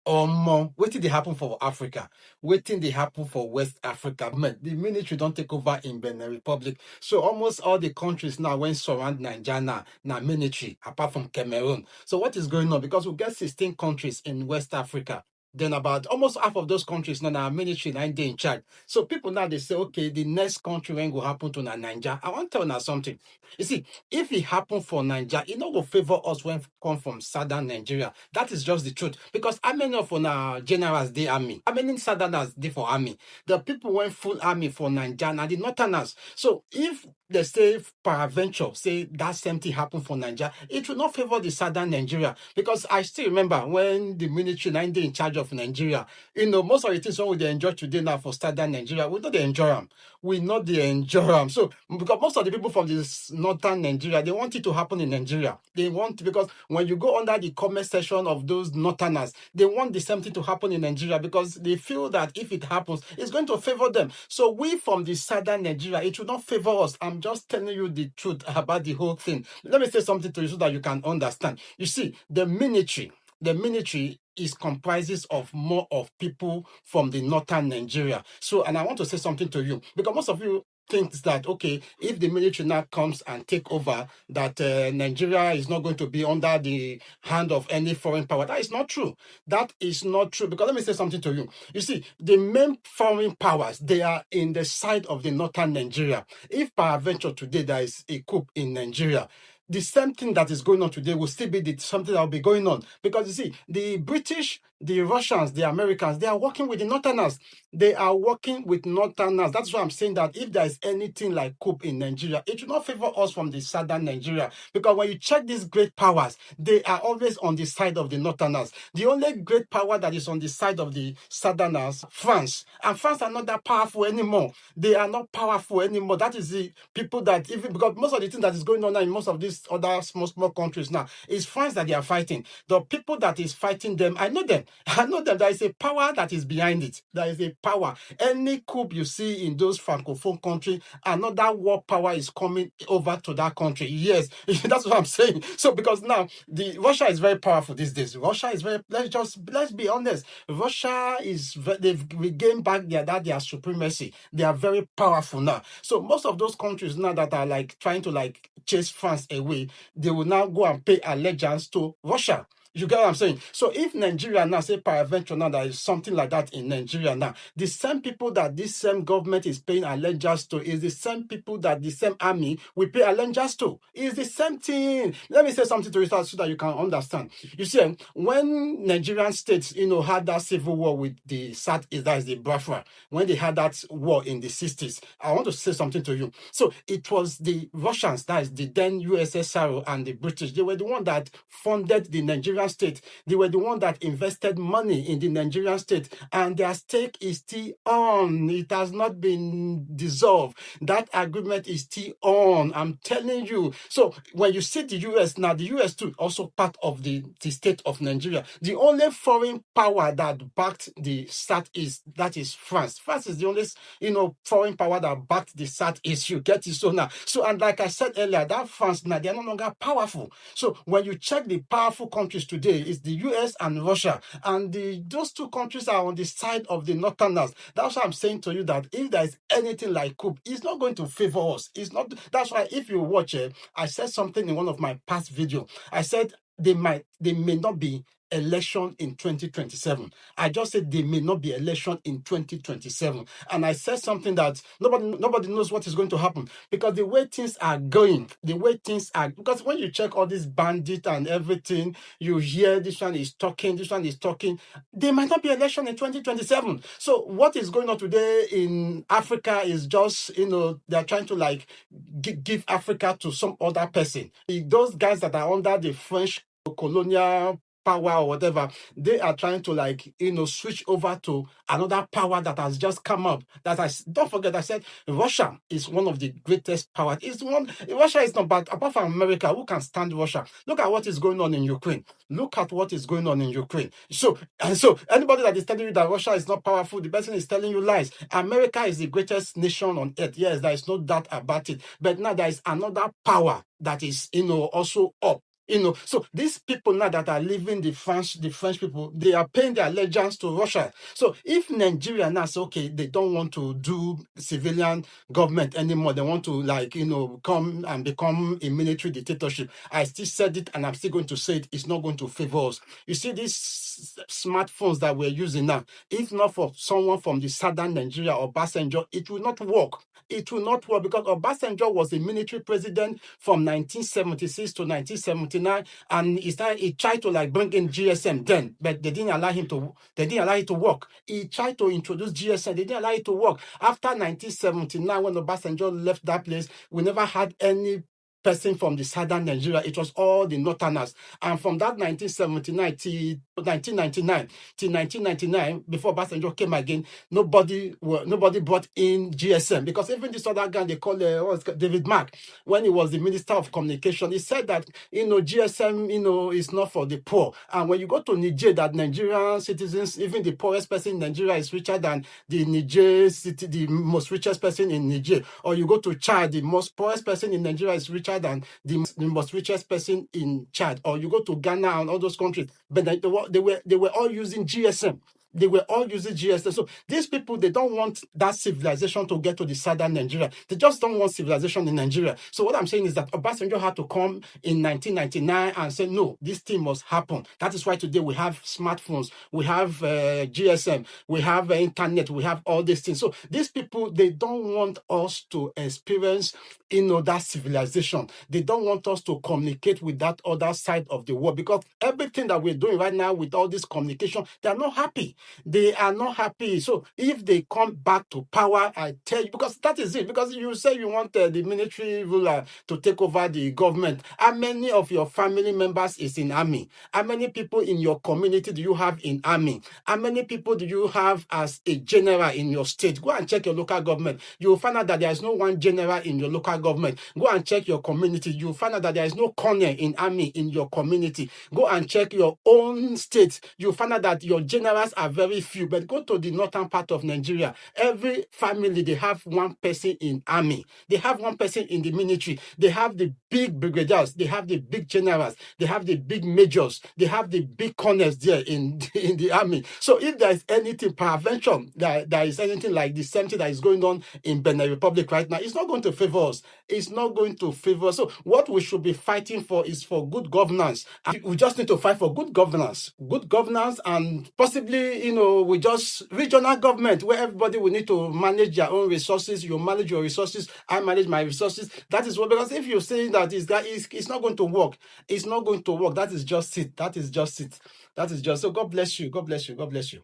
Wetin dey happen for Africa? Wetin dey happen for West Africa? Man, the military don't take over in Benin Republic. So almost all the countries now when surround Nigeria now military, apart from Cameroon. So what is going on? Because we get 16 countries in West Africa. Then about almost half of those countries now our military now they in charge. So people now they say, okay, the next country when will happen to Nigeria. I want to tell you something. You see, if it happen for Nigeria, it not go favor us when come from southern Nigeria. That is just the truth. Because how many of our generals they army? How many southerners they for army? The people went full army for Nigeria and the northerners. So if they say peradventure, say that same thing happened for Nigeria, it will not favor the southern Nigeria. Because I still remember when the military now they in charge of Nigeria, most of the things we they enjoy today now for southern Nigeria, we don't they enjoy them. We not they enjoy them. So because most of the people from this northern Nigeria, they want it to happen in Nigeria. They want, because when you go under the comment section of those northerners, they want the same thing to happen in Nigeria because they feel that if it happens, it's going to favor them. So we from the southern Nigeria, it will not favor us. I'm just telling you the truth about the whole thing. Let me say something to you so that you can understand. You see, the military is comprises of more of people from the northern Nigeria. So, and I want to say something to you because most of you thinks that, okay, if the military now comes and take over, that Nigeria is not going to be under the hand of any foreign power. That is not true. That is not true. Because let me say something to you. You see, the main foreign powers, they are in the side of the northern Nigeria. If peradventure today there is a coup in Nigeria, the same thing that is going on today will still be something that will be going on. Because you see, the British, the Russians, the Americans, they are working with the Northerners. They are working with Northerners. That's why I'm saying that if there is anything like coup in Nigeria, it will not favor us from the southern Nigeria. Because when you check these great powers, they are always on the side of the Northerners. The only great power that is on the side of the Southerners, France. And France are not that powerful anymore. They are not powerful anymore. That is the people that, even because most of the things that is going on now in most of these other small countries now is France that they are fighting. The people that is fighting them, I know them. I know them. There is a power that is behind it. There is a power. Any coup you see in those francophone countries, another world power is coming over to that country. Yes, that's what I'm saying. So because now the Russia is very powerful these days. Russia is very. Let's be honest. Russia is they've regained back their supremacy. They are very powerful now. So most of those countries now that are like trying to like chase France away, they will now go and pay allegiance to Russia. You get what I'm saying? So if Nigeria now say peradventure now there is something like that in Nigeria now, the same people that this same government is paying allegiance to is the same people that the same army will pay allegiance to. It's the same thing. Let me say something to you so that you can understand. You see, when Nigerian states, had that civil war with the South, that is the Biafra, when they had that war in the 60s, I want to say something to you. So it was the Russians, that is the then USSR and the British, they were the one that funded the Nigerian state. They were the one that invested money in the Nigerian state, and their stake is still on. It has not been dissolved. That agreement is still on. I'm telling you. So when you see the US now, the US too also part of the state of Nigeria. The only foreign power that backed the South is France. France is the only foreign power that backed the South is. You get it so now. So and like I said earlier, that France now they are no longer powerful. So when you check the powerful countries today, it's the US and Russia, and those two countries are on the side of the Northerners. That's why I'm saying to you that if there is anything like coup, it's not going to favor us. It's not. That's why if you watch it, I said something in one of my past videos. I said they may not be election in 2027. I just said they may not be election in 2027. And I said something that nobody knows what is going to happen because the way things are going, because when you check all these bandits and everything, you hear this one is talking, there might not be election in 2027. So what is going on today in Africa is just, they're trying to like give Africa to some other person. Those guys that are under the French colonial power or whatever, they are trying to like switch over to another power that has just come up. Don't forget I said Russia is one of the greatest powers. Russia is not bad apart from America. Who can stand Russia? Look at what is going on in Ukraine. So anybody that is telling you that Russia is not powerful, the person is telling you lies. America is the greatest nation on earth. Yes, there is no doubt about it. But now there is another power that is also up. So these people now that are leaving the French people, they are paying their allegiance to Russia. So if Nigeria now say, okay, they don't want to do civilian government anymore, they want to come and become a military dictatorship. I still said it and I'm still going to say it, it's not going to favor us. You see these smartphones that we're using now, if not for someone from the southern Nigeria or Obasanjo, it will not work. It will not work because Obasanjo was a military president from 1976 to 1979, and he tried to bring in GSM then, but they didn't allow him to. They didn't allow it to work. He tried to introduce GSM. They didn't allow it to work. After 1979, when Obasanjo left that place, we never had any person from the southern Nigeria. It was all the northerners. And from that 1979 till 1999, before Obasanjo came again, nobody brought in GSM, because even this other guy they call David Mark, when he was the Minister of Communication, he said that GSM is not for the poor. And when you go to Niger, that Nigerian citizens, even the poorest person in Nigeria is richer than the most richest person in Niger. Or you go to Chad, the most poorest person in Nigeria is richer than the most richest person in Chad. Or you go to Ghana and all those countries, but they were all using GSM. They were all using GSM. So these people, they don't want that civilization to get to the southern Nigeria. They just don't want civilization in Nigeria. So what I'm saying is that Obasanjo had to come in 1999 and say, no, this thing must happen. That is why today we have smartphones, we have GSM, we have internet, we have all these things. So these people, they don't want us to experience that civilization. They don't want us to communicate with that other side of the world, because everything that we're doing right now with all this communication, they're not happy. They are not happy. So if they come back to power, I tell you, because that is it. Because you say you want the military ruler to take over the government. How many of your family members is in army? How many people in your community do you have in army? How many people do you have as a general in your state? Go and check your local government. You will find out that there is no one general in your local government. Go and check your community. You will find out that there is no colonel in army in your community. Go and check your own state. You will find out that your generals are very few. But go to the northern part of Nigeria. Every family, they have one person in army. They have one person in the military. They have the big brigadiers. They have the big generals. They have the big majors. They have the big colonels there in the army. So if there is anything, peradventure, there is anything like the same thing that is going on in Benin Republic right now, it's not going to favor us. It's not going to favor us. So what we should be fighting for is for good governance. And we just need to fight for good governance. Good governance, and possibly, we just regional government where everybody will need to manage their own resources. You manage your resources, I manage my resources. That is what, because if you're saying that it's not going to work, it's not going to work. That is just it. That is just it. That is just, so God bless you. God bless you. God bless you.